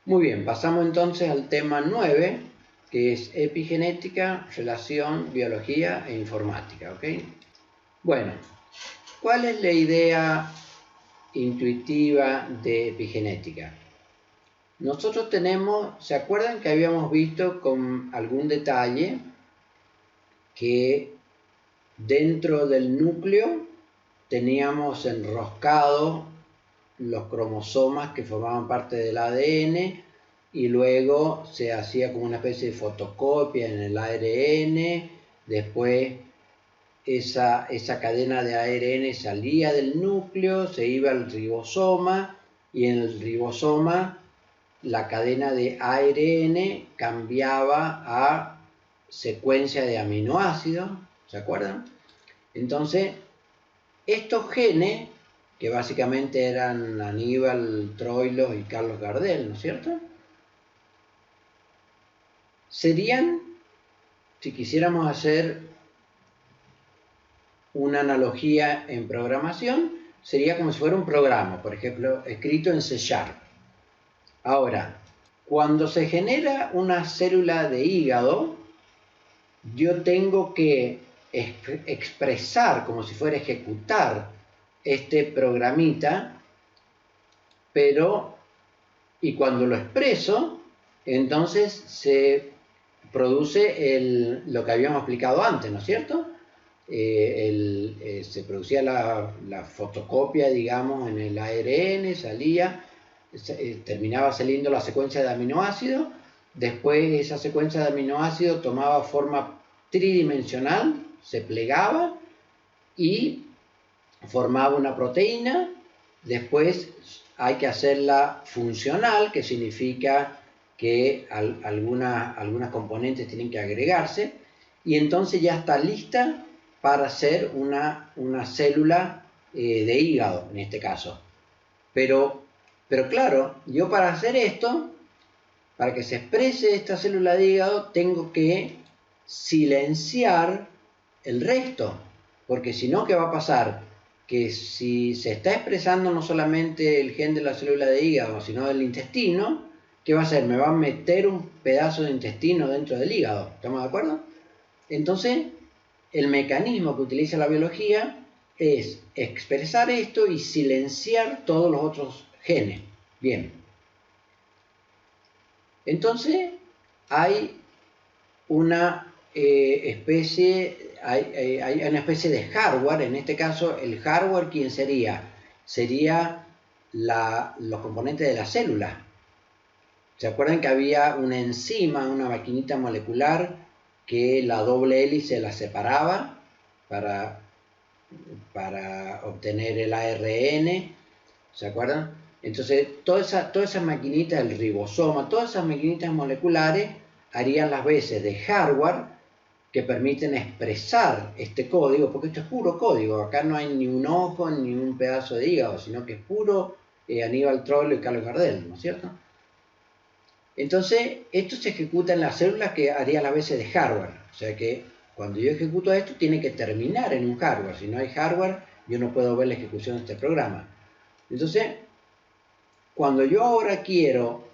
Muy bien, pasamos entonces al tema 9, que es epigenética, relación, biología e informática, ¿ok? Bueno, ¿cuál es la idea intuitiva de epigenética? Nosotros tenemos, ¿se acuerdan que habíamos visto con algún detalle que dentro del núcleo teníamos enroscados los cromosomas que formaban parte del ADN y luego se hacía como una especie de fotocopia en el ARN, después esa cadena de ARN salía del núcleo, se iba al ribosoma y en el ribosoma la cadena de ARN cambiaba a secuencia de aminoácidos, ¿se acuerdan? Entonces, estos genes, que básicamente eran Aníbal Troilo y Carlos Gardel, ¿no es cierto? Serían, si quisiéramos hacer una analogía en programación, sería como si fuera un programa, por ejemplo, escrito en C#. Ahora, cuando se genera una célula de hígado, yo tengo que expresar, como si fuera ejecutar este programita, y cuando lo expreso, entonces se produce lo que habíamos explicado antes, ¿no es cierto? Se producía la fotocopia, digamos, en el ARN, salía, terminaba saliendo la secuencia de aminoácidos, después esa secuencia de aminoácidos tomaba forma tridimensional, se plegaba y formaba una proteína, después hay que hacerla funcional, que significa que algunas componentes tienen que agregarse, y entonces ya está lista para hacer una célula de hígado, en este caso. Pero claro, yo para hacer esto, para que se exprese esta célula de hígado, tengo que silenciar el resto, porque si no, ¿qué va a pasar? Que si se está expresando no solamente el gen de la célula de hígado, sino del intestino, ¿qué va a hacer? Me va a meter un pedazo de intestino dentro del hígado, ¿estamos de acuerdo? Entonces, el mecanismo que utiliza la biología es expresar esto y silenciar todos los otros genes. Bien. Entonces, hay una especie de hardware, en este caso el hardware, ¿quién sería? Sería los componentes de la célula. ¿Se acuerdan que había una enzima, una maquinita molecular, que la doble hélice la separaba para obtener el ARN? ¿Se acuerdan? Entonces, todas esas maquinitas, el ribosoma, todas esas maquinitas moleculares harían las veces de hardware que permiten expresar este código, porque esto es puro código, acá no hay ni un ojo ni un pedazo de hígado, sino que es puro Aníbal Troilo y Carlos Gardel, ¿no es cierto? Entonces, esto se ejecuta en las células que haría las veces de hardware, o sea que cuando yo ejecuto esto tiene que terminar en un hardware, si no hay hardware yo no puedo ver la ejecución de este programa. Entonces, cuando yo ahora quiero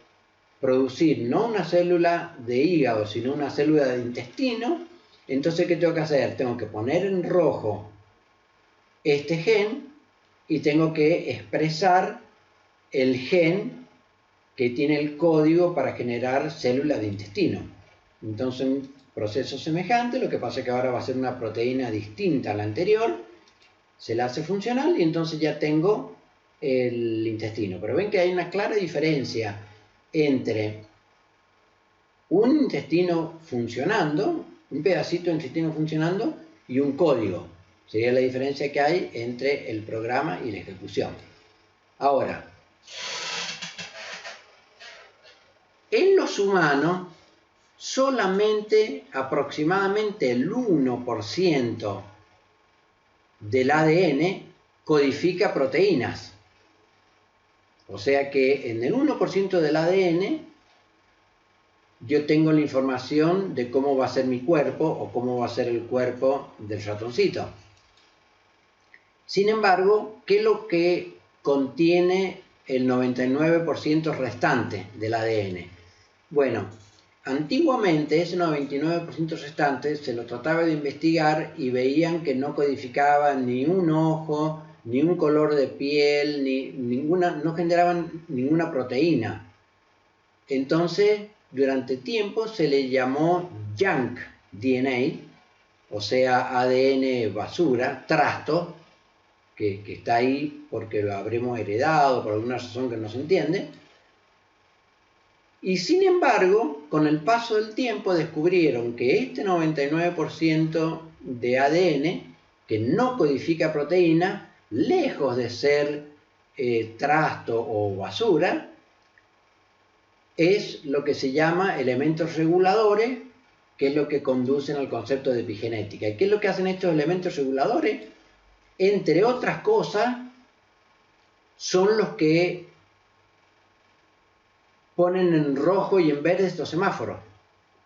producir no una célula de hígado, sino una célula de intestino, entonces ¿qué tengo que hacer? Tengo que poner en rojo este gen y tengo que expresar el gen que tiene el código para generar células de intestino. Entonces un proceso semejante, lo que pasa es que ahora va a ser una proteína distinta a la anterior, se la hace funcional y entonces ya tengo el intestino. Pero ven que hay una clara diferencia entre un intestino funcionando, un pedacito de intestino funcionando y un código. Sería la diferencia que hay entre el programa y la ejecución. Ahora, en los humanos, solamente aproximadamente el 1% del ADN codifica proteínas. O sea que en el 1% del ADN yo tengo la información de cómo va a ser mi cuerpo o cómo va a ser el cuerpo del ratoncito. Sin embargo, ¿qué es lo que contiene el 99% restante del ADN. Bueno, antiguamente ese 99% restante se lo trataba de investigar y veían que no codificaba ni un ojo, ni un color de piel, no generaban ninguna proteína. Entonces, durante tiempo se le llamó junk DNA, o sea, ADN basura, trasto, que está ahí porque lo habremos heredado por alguna razón que no se entiende. Y sin embargo, con el paso del tiempo descubrieron que este 99% de ADN que no codifica proteína, lejos de ser trasto o basura, es lo que se llama elementos reguladores, que es lo que conducen al concepto de epigenética. ¿Y qué es lo que hacen estos elementos reguladores? Entre otras cosas, son los que ponen en rojo y en verde estos semáforos.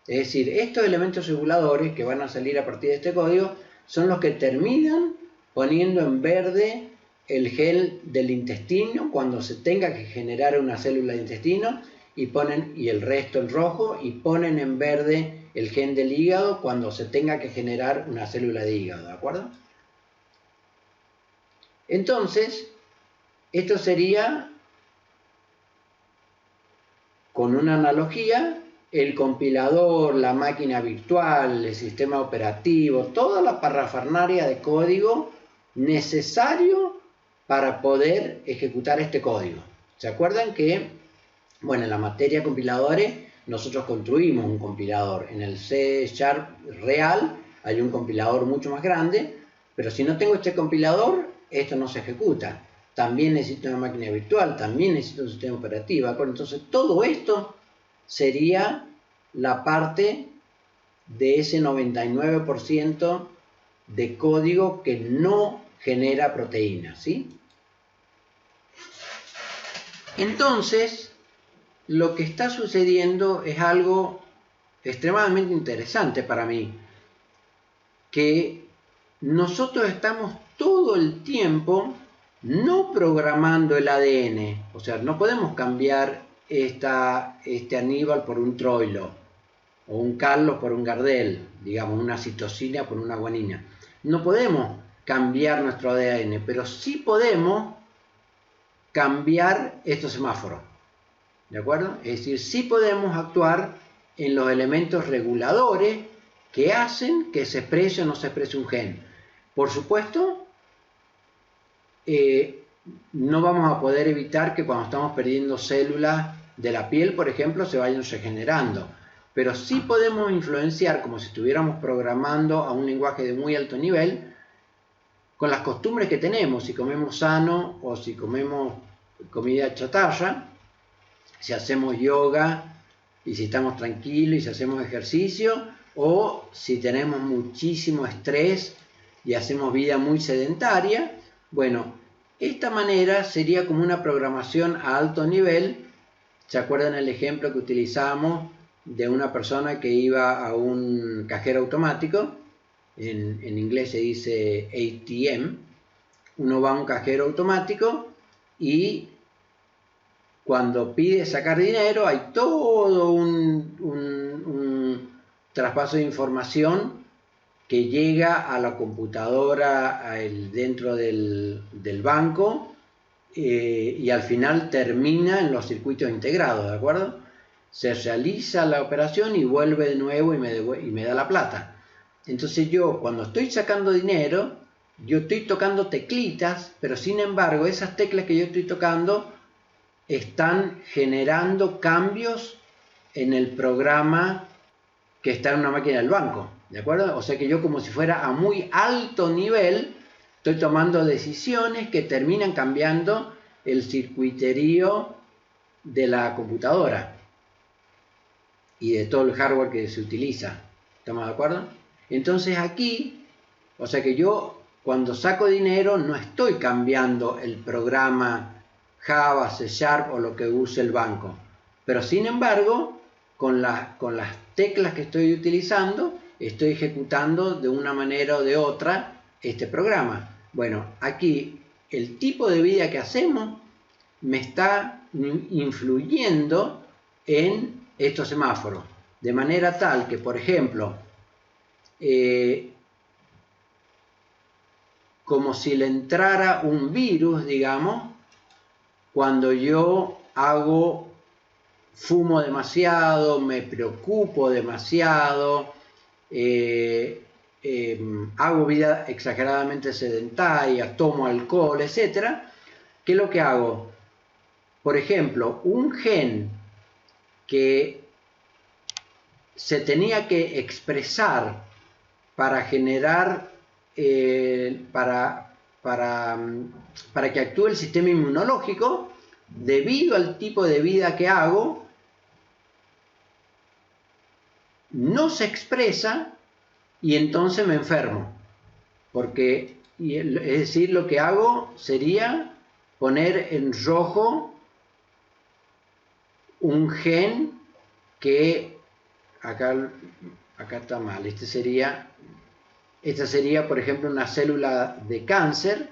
Es decir, estos elementos reguladores que van a salir a partir de este código son los que terminan poniendo en verde el gel del intestino cuando se tenga que generar una célula de intestino y el resto en rojo, y ponen en verde el gen del hígado cuando se tenga que generar una célula de hígado, ¿de acuerdo? Entonces, esto sería, con una analogía, el compilador, la máquina virtual, el sistema operativo, toda la parafernalia de código necesario para poder ejecutar este código. ¿Se acuerdan que, bueno, en la materia compiladores nosotros construimos un compilador? En el C# real hay un compilador mucho más grande, pero si no tengo este compilador, esto no se ejecuta. También necesito una máquina virtual, también necesito un sistema operativo, ¿de acuerdo? Entonces todo esto sería la parte de ese 99% de código que no genera proteínas, ¿sí? Entonces, lo que está sucediendo es algo extremadamente interesante para mí, que nosotros estamos todo el tiempo no programando el ADN, o sea, no podemos cambiar este Aníbal por un Troilo, o un Carlos por un Gardel, digamos, una citosina por una guanina. No podemos cambiar nuestro ADN, pero sí podemos cambiar estos semáforos, ¿de acuerdo? Es decir, sí podemos actuar en los elementos reguladores que hacen que se exprese o no se exprese un gen. Por supuesto, no vamos a poder evitar que cuando estamos perdiendo células de la piel, por ejemplo, se vayan regenerando, pero sí podemos influenciar, como si estuviéramos programando a un lenguaje de muy alto nivel, con las costumbres que tenemos, si comemos sano o si comemos comida chatarra, si hacemos yoga y si estamos tranquilos y si hacemos ejercicio, o si tenemos muchísimo estrés y hacemos vida muy sedentaria. Bueno, esta manera sería como una programación a alto nivel. ¿Se acuerdan el ejemplo que utilizamos de una persona que iba a un cajero automático? En inglés se dice ATM. Uno va a un cajero automático y cuando pide sacar dinero hay todo un traspaso de información que llega a la computadora dentro del banco y al final termina en los circuitos integrados, ¿de acuerdo? Se realiza la operación y vuelve de nuevo y me da la plata. Entonces yo, cuando estoy sacando dinero, yo estoy tocando teclitas, pero sin embargo esas teclas que yo estoy tocando están generando cambios en el programa que está en una máquina del banco, ¿de acuerdo? O sea que yo, como si fuera a muy alto nivel, estoy tomando decisiones que terminan cambiando el circuiterío de la computadora y de todo el hardware que se utiliza. ¿Estamos de acuerdo? Entonces aquí, o sea que yo cuando saco dinero no estoy cambiando el programa Java, C# o lo que use el banco, pero sin embargo con las teclas que estoy utilizando estoy ejecutando de una manera o de otra este programa. Bueno, aquí el tipo de vida que hacemos me está influyendo en estos semáforos. De manera tal que, por ejemplo, como si le entrara un virus, digamos, cuando yo fumo demasiado, me preocupo demasiado, hago vida exageradamente sedentaria, tomo alcohol, etc. ¿Qué es lo que hago? Por ejemplo, un gen que se tenía que expresar para generar, para que actúe el sistema inmunológico, debido al tipo de vida que hago, no se expresa y entonces me enfermo. Porque, es decir, lo que hago sería poner en rojo un gen que, acá está mal, esta sería, por ejemplo, una célula de cáncer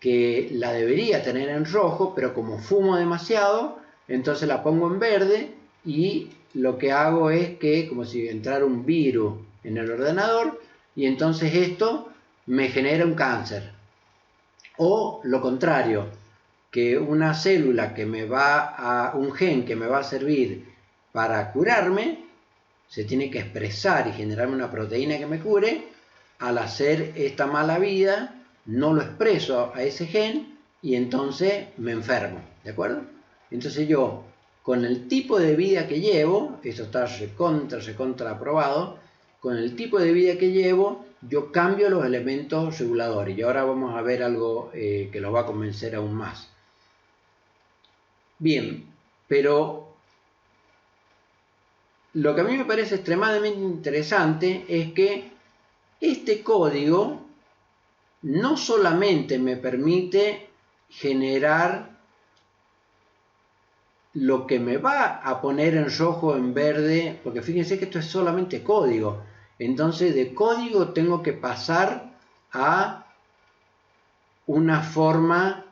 que la debería tener en rojo, pero como fumo demasiado, entonces la pongo en verde y lo que hago es que, como si entrara un virus en el ordenador, y entonces esto me genera un cáncer. O lo contrario, que una célula que un gen que me va a servir para curarme, se tiene que expresar y generarme una proteína que me cure. Al hacer esta mala vida, no lo expreso a ese gen y entonces me enfermo, ¿de acuerdo? Entonces yo, con el tipo de vida que llevo, esto está recontra aprobado, con el tipo de vida que llevo, yo cambio los elementos reguladores. Y ahora vamos a ver algo que los va a convencer aún más. Bien, pero lo que a mí me parece extremadamente interesante es que este código no solamente me permite generar lo que me va a poner en rojo, en verde, porque fíjense que esto es solamente código. Entonces de código tengo que pasar a una forma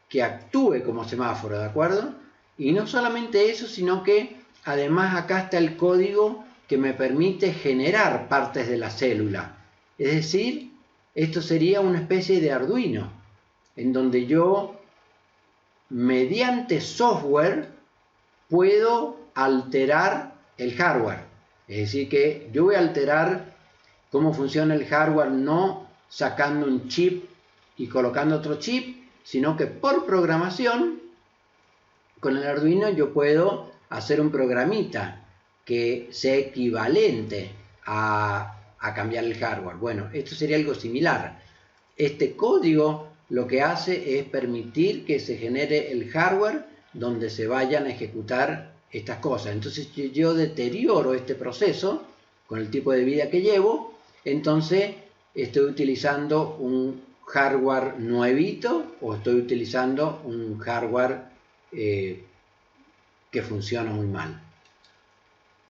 que actúe como semáforo, ¿de acuerdo? Y no solamente eso, sino que además acá está el código que me permite generar partes de la célula. Es decir, esto sería una especie de Arduino, en donde yo, mediante software, puedo alterar el hardware. Es decir, que yo voy a alterar cómo funciona el hardware, no sacando un chip y colocando otro chip, sino que por programación, con el Arduino yo puedo hacer un programita que sea equivalente a cambiar el hardware. Bueno, esto sería algo similar. Este código lo que hace es permitir que se genere el hardware donde se vayan a ejecutar estas cosas. Entonces yo deterioro este proceso con el tipo de vida que llevo, entonces estoy utilizando un hardware nuevito o estoy utilizando un hardware que funciona muy mal.